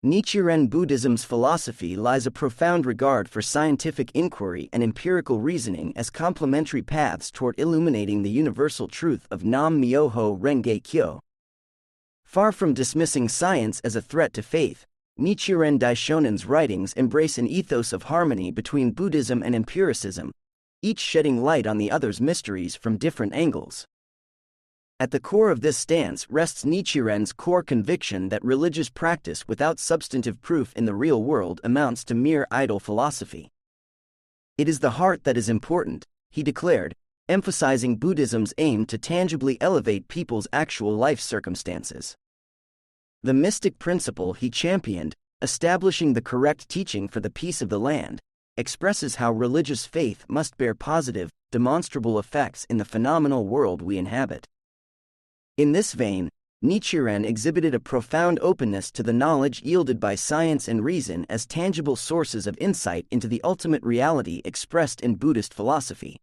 Nichiren Buddhism's philosophy lies a profound regard for scientific inquiry and empirical reasoning as complementary paths toward illuminating the universal truth of Nam Myoho Renge Kyo. Far from dismissing science as a threat to faith, Nichiren Daishonin's writings embrace an ethos of harmony between Buddhism and empiricism, each shedding light on the other's mysteries from different angles. At the core of this stance rests Nichiren's core conviction that religious practice without substantive proof in the real world amounts to mere idle philosophy. It is the heart that is important, he declared, emphasizing Buddhism's aim to tangibly elevate people's actual life circumstances. The mystic principle he championed, establishing the correct teaching for the peace of the land, expresses how religious faith must bear positive, demonstrable effects in the phenomenal world we inhabit. In this vein, Nichiren exhibited a profound openness to the knowledge yielded by science and reason as tangible sources of insight into the ultimate reality expressed in Buddhist philosophy.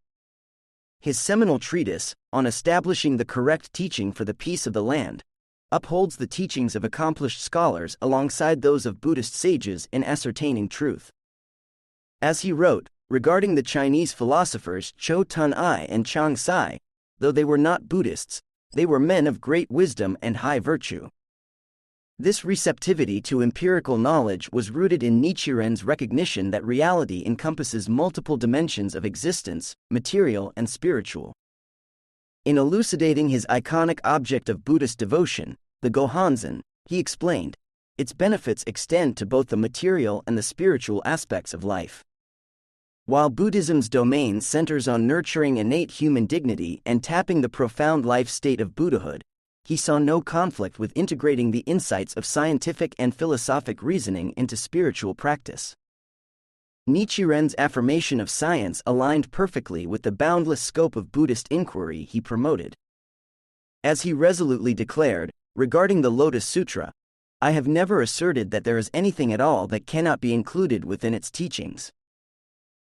His seminal treatise, on establishing the correct teaching for the peace of the land, upholds the teachings of accomplished scholars alongside those of Buddhist sages in ascertaining truth. As he wrote, regarding the Chinese philosophers Chou Tun-ai and Chang Sai, though they were not Buddhists, they were men of great wisdom and high virtue. This receptivity to empirical knowledge was rooted in Nichiren's recognition that reality encompasses multiple dimensions of existence, material and spiritual. In elucidating his iconic object of Buddhist devotion, the Gohanzen, he explained, its benefits extend to both the material and the spiritual aspects of life. While Buddhism's domain centers on nurturing innate human dignity and tapping the profound life state of Buddhahood, he saw no conflict with integrating the insights of scientific and philosophic reasoning into spiritual practice. Nichiren's affirmation of science aligned perfectly with the boundless scope of Buddhist inquiry he promoted. As he resolutely declared, regarding the Lotus Sutra, "I have never asserted that there is anything at all that cannot be included within its teachings."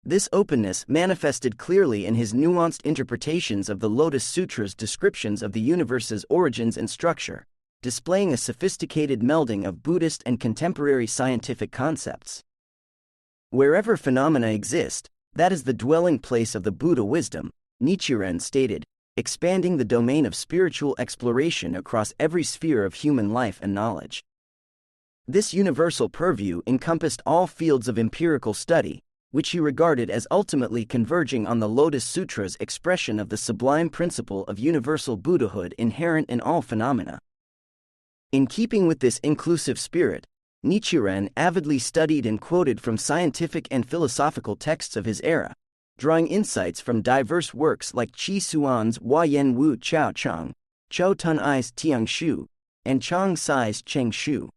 This openness manifested clearly in his nuanced interpretations of the Lotus Sutra's descriptions of the universe's origins and structure, displaying a sophisticated melding of Buddhist and contemporary scientific concepts. Wherever phenomena exist, that is the dwelling place of the Buddha wisdom, Nichiren stated, expanding the domain of spiritual exploration across every sphere of human life and knowledge. This universal purview encompassed all fields of empirical study, which he regarded as ultimately converging on the Lotus Sutra's expression of the sublime principle of universal Buddhahood inherent in all phenomena. In keeping with this inclusive spirit, Nichiren avidly studied and quoted from scientific and philosophical texts of his era, drawing insights from diverse works like Qi Xuan's Huayan Wu Chao Chang, Chou Tun-ai's Tiang Shu, and Chang Sai's Cheng Shu.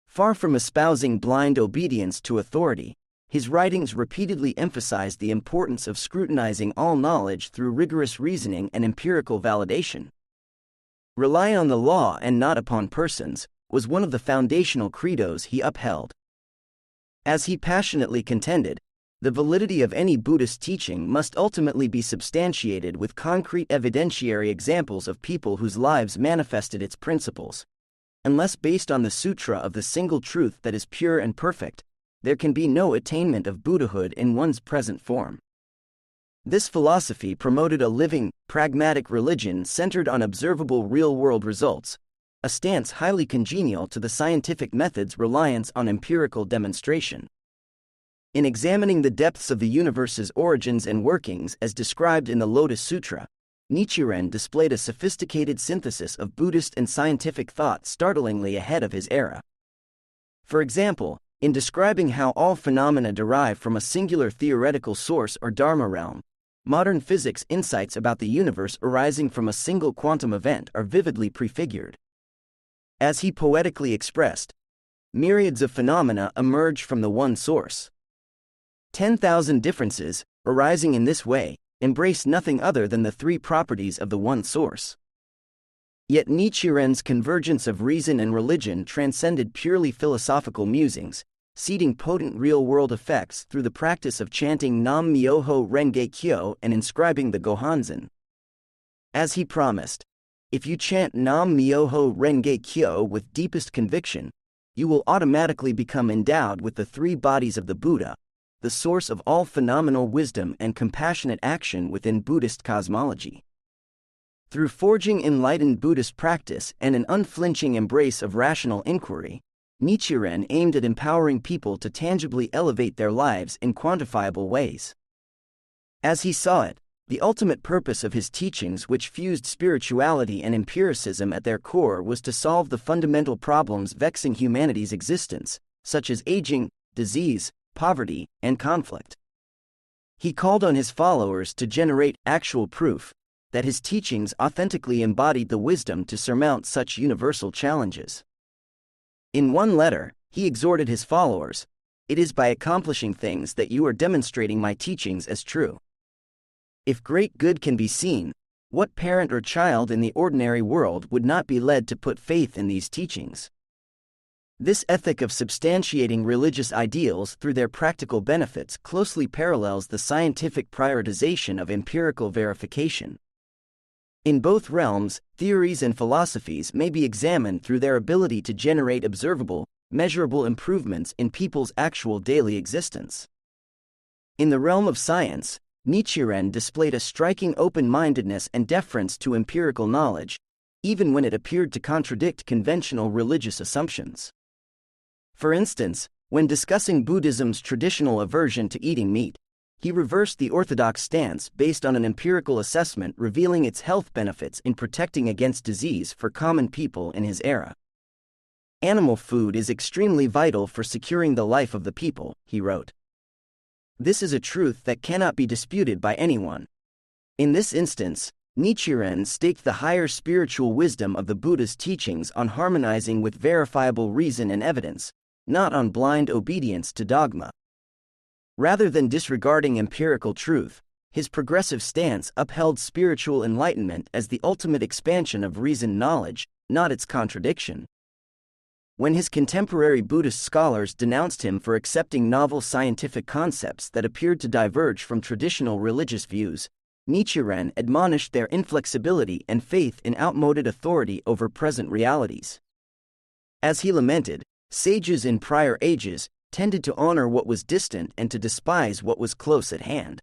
Far from espousing blind obedience to authority, his writings repeatedly emphasized the importance of scrutinizing all knowledge through rigorous reasoning and empirical validation. "Rely on the law and not upon persons," was one of the foundational credos he upheld. As he passionately contended, the validity of any Buddhist teaching must ultimately be substantiated with concrete evidentiary examples of people whose lives manifested its principles. Unless based on the sutra of the single truth that is pure and perfect, there can be no attainment of Buddhahood in one's present form. This philosophy promoted a living, pragmatic religion centered on observable real-world results, a stance highly congenial to the scientific method's reliance on empirical demonstration. In examining the depths of the universe's origins and workings as described in the Lotus Sutra, Nichiren displayed a sophisticated synthesis of Buddhist and scientific thought startlingly ahead of his era. For example, in describing how all phenomena derive from a singular theoretical source or Dharma realm, modern physics insights about the universe arising from a single quantum event are vividly prefigured. As he poetically expressed, myriads of phenomena emerge from the one source. 10,000 differences, arising in this way, embrace nothing other than the three properties of the one source. Yet Nichiren's convergence of reason and religion transcended purely philosophical musings, seeding potent real-world effects through the practice of chanting Nam Myoho Renge Kyo and inscribing the Gohanzen. As he promised, if you chant Nam Myoho Renge Kyo with deepest conviction, you will automatically become endowed with the three bodies of the Buddha, the source of all phenomenal wisdom and compassionate action within Buddhist cosmology. Through forging enlightened Buddhist practice and an unflinching embrace of rational inquiry, Nichiren aimed at empowering people to tangibly elevate their lives in quantifiable ways. As he saw it, the ultimate purpose of his teachings, which fused spirituality and empiricism at their core, was to solve the fundamental problems vexing humanity's existence, such as aging, disease, poverty, and conflict. He called on his followers to generate actual proof that his teachings authentically embodied the wisdom to surmount such universal challenges. In one letter, he exhorted his followers, "It is by accomplishing things that you are demonstrating my teachings as true." If great good can be seen, what parent or child in the ordinary world would not be led to put faith in these teachings? This ethic of substantiating religious ideals through their practical benefits closely parallels the scientific prioritization of empirical verification. In both realms, theories and philosophies may be examined through their ability to generate observable, measurable improvements in people's actual daily existence. In the realm of science, Nichiren displayed a striking open-mindedness and deference to empirical knowledge, even when it appeared to contradict conventional religious assumptions. For instance, when discussing Buddhism's traditional aversion to eating meat, he reversed the orthodox stance based on an empirical assessment revealing its health benefits in protecting against disease for common people in his era. "Animal food is extremely vital for securing the life of the people," he wrote. This is a truth that cannot be disputed by anyone. In this instance, Nichiren staked the higher spiritual wisdom of the Buddha's teachings on harmonizing with verifiable reason and evidence, not on blind obedience to dogma. Rather than disregarding empirical truth, his progressive stance upheld spiritual enlightenment as the ultimate expansion of reasoned knowledge, not its contradiction. When his contemporary Buddhist scholars denounced him for accepting novel scientific concepts that appeared to diverge from traditional religious views, Nichiren admonished their inflexibility and faith in outmoded authority over present realities. As he lamented, sages in prior ages tended to honor what was distant and to despise what was close at hand.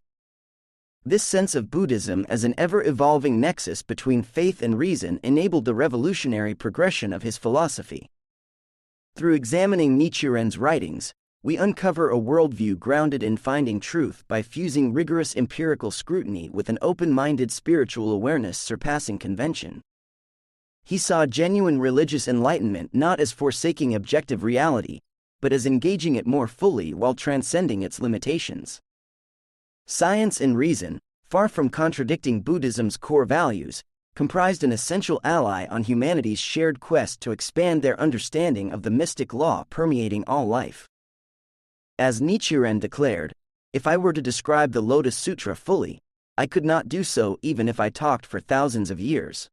This sense of Buddhism as an ever-evolving nexus between faith and reason enabled the revolutionary progression of his philosophy. Through examining Nichiren's writings, we uncover a worldview grounded in finding truth by fusing rigorous empirical scrutiny with an open-minded spiritual awareness surpassing convention. He saw genuine religious enlightenment not as forsaking objective reality, but as engaging it more fully while transcending its limitations. Science and reason, far from contradicting Buddhism's core values, comprised an essential ally on humanity's shared quest to expand their understanding of the mystic law permeating all life. As Nichiren declared, "If I were to describe the Lotus Sutra fully, I could not do so even if I talked for thousands of years."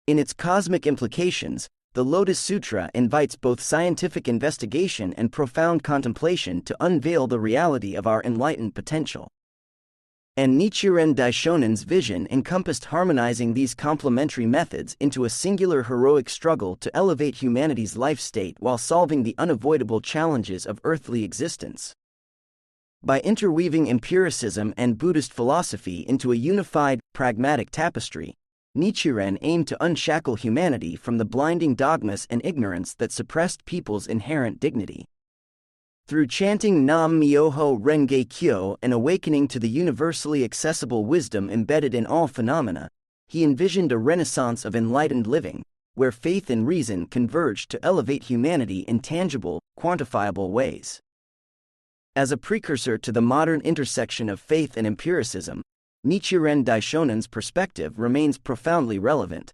In its cosmic implications, the Lotus Sutra invites both scientific investigation and profound contemplation to unveil the reality of our enlightened potential. And Nichiren Daishonin's vision encompassed harmonizing these complementary methods into a singular heroic struggle to elevate humanity's life state while solving the unavoidable challenges of earthly existence. By interweaving empiricism and Buddhist philosophy into a unified, pragmatic tapestry, Nichiren aimed to unshackle humanity from the blinding dogmas and ignorance that suppressed people's inherent dignity. Through chanting Nam Myoho Renge Kyo and awakening to the universally accessible wisdom embedded in all phenomena, he envisioned a renaissance of enlightened living, where faith and reason converged to elevate humanity in tangible, quantifiable ways. As a precursor to the modern intersection of faith and empiricism, Nichiren Daishonin's perspective remains profoundly relevant.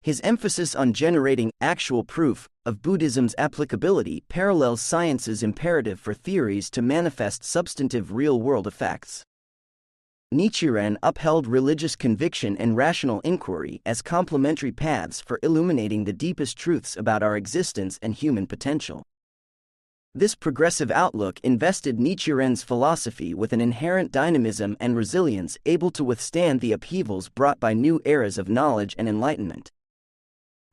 His emphasis on generating actual proof of Buddhism's applicability parallels science's imperative for theories to manifest substantive real-world effects. Nichiren upheld religious conviction and rational inquiry as complementary paths for illuminating the deepest truths about our existence and human potential. This progressive outlook invested Nichiren's philosophy with an inherent dynamism and resilience able to withstand the upheavals brought by new eras of knowledge and enlightenment.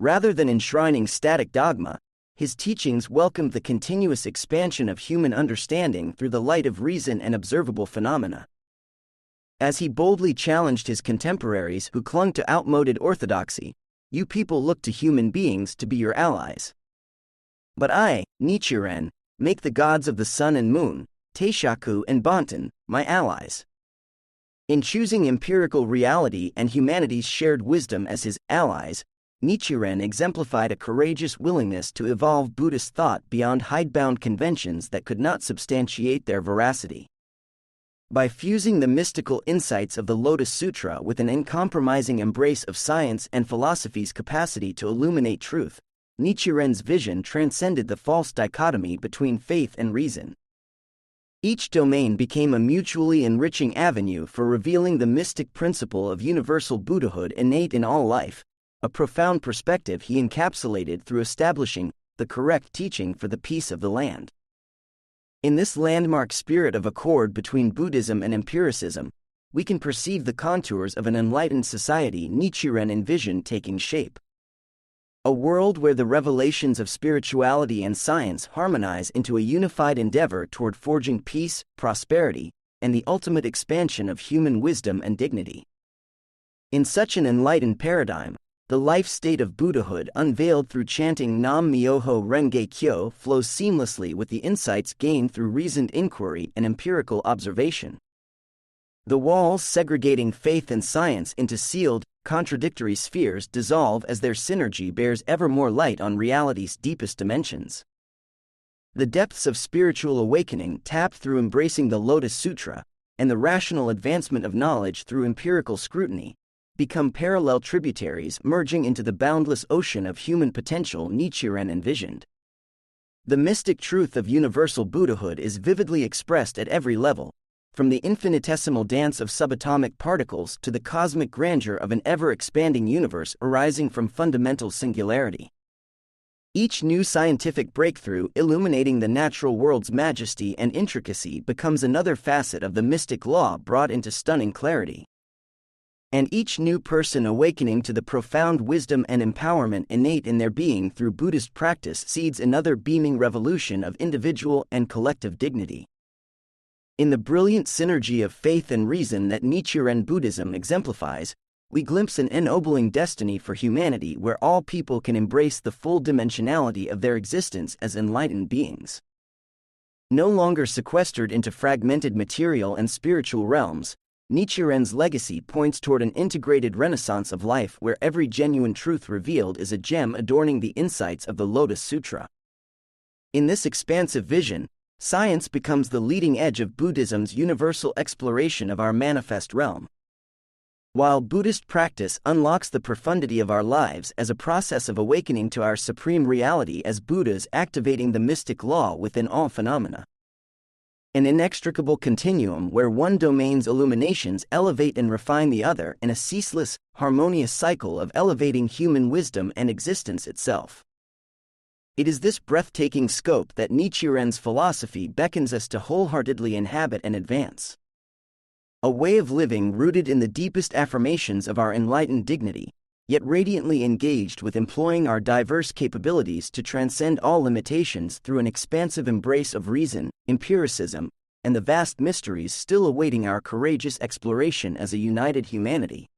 Rather than enshrining static dogma, his teachings welcomed the continuous expansion of human understanding through the light of reason and observable phenomena. As he boldly challenged his contemporaries who clung to outmoded orthodoxy, "You people look to human beings to be your allies. But I, Nichiren, make the gods of the sun and moon, Teishaku and Bonten, my allies." In choosing empirical reality and humanity's shared wisdom as his allies, Nichiren exemplified a courageous willingness to evolve Buddhist thought beyond hidebound conventions that could not substantiate their veracity. By fusing the mystical insights of the Lotus Sutra with an uncompromising embrace of science and philosophy's capacity to illuminate truth, Nichiren's vision transcended the false dichotomy between faith and reason. Each domain became a mutually enriching avenue for revealing the mystic principle of universal Buddhahood innate in all life, a profound perspective he encapsulated through establishing the correct teaching for the peace of the land. In this landmark spirit of accord between Buddhism and empiricism, we can perceive the contours of an enlightened society Nichiren envisioned taking shape. A world where the revelations of spirituality and science harmonize into a unified endeavor toward forging peace, prosperity, and the ultimate expansion of human wisdom and dignity. In such an enlightened paradigm, the life state of Buddhahood unveiled through chanting Nam Myoho Renge Kyo flows seamlessly with the insights gained through reasoned inquiry and empirical observation. The walls segregating faith and science into sealed, contradictory spheres dissolve as their synergy bears ever more light on reality's deepest dimensions. The depths of spiritual awakening tapped through embracing the Lotus Sutra, and the rational advancement of knowledge through empirical scrutiny, become parallel tributaries merging into the boundless ocean of human potential Nichiren envisioned. The mystic truth of universal Buddhahood is vividly expressed at every level, from the infinitesimal dance of subatomic particles to the cosmic grandeur of an ever-expanding universe arising from fundamental singularity. Each new scientific breakthrough illuminating the natural world's majesty and intricacy becomes another facet of the mystic law brought into stunning clarity. And each new person awakening to the profound wisdom and empowerment innate in their being through Buddhist practice seeds another beaming revolution of individual and collective dignity. In the brilliant synergy of faith and reason that Nichiren Buddhism exemplifies, we glimpse an ennobling destiny for humanity where all people can embrace the full dimensionality of their existence as enlightened beings. No longer sequestered into fragmented material and spiritual realms, Nichiren's legacy points toward an integrated renaissance of life where every genuine truth revealed is a gem adorning the insights of the Lotus Sutra. In this expansive vision, science becomes the leading edge of Buddhism's universal exploration of our manifest realm. While Buddhist practice unlocks the profundity of our lives as a process of awakening to our supreme reality as Buddhas activating the mystic law within all phenomena. An inextricable continuum where one domain's illuminations elevate and refine the other in a ceaseless, harmonious cycle of elevating human wisdom and existence itself. It is this breathtaking scope that Nichiren's philosophy beckons us to wholeheartedly inhabit and advance. A way of living rooted in the deepest affirmations of our enlightened dignity, yet radiantly engaged with employing our diverse capabilities to transcend all limitations through an expansive embrace of reason, empiricism, and the vast mysteries still awaiting our courageous exploration as a united humanity.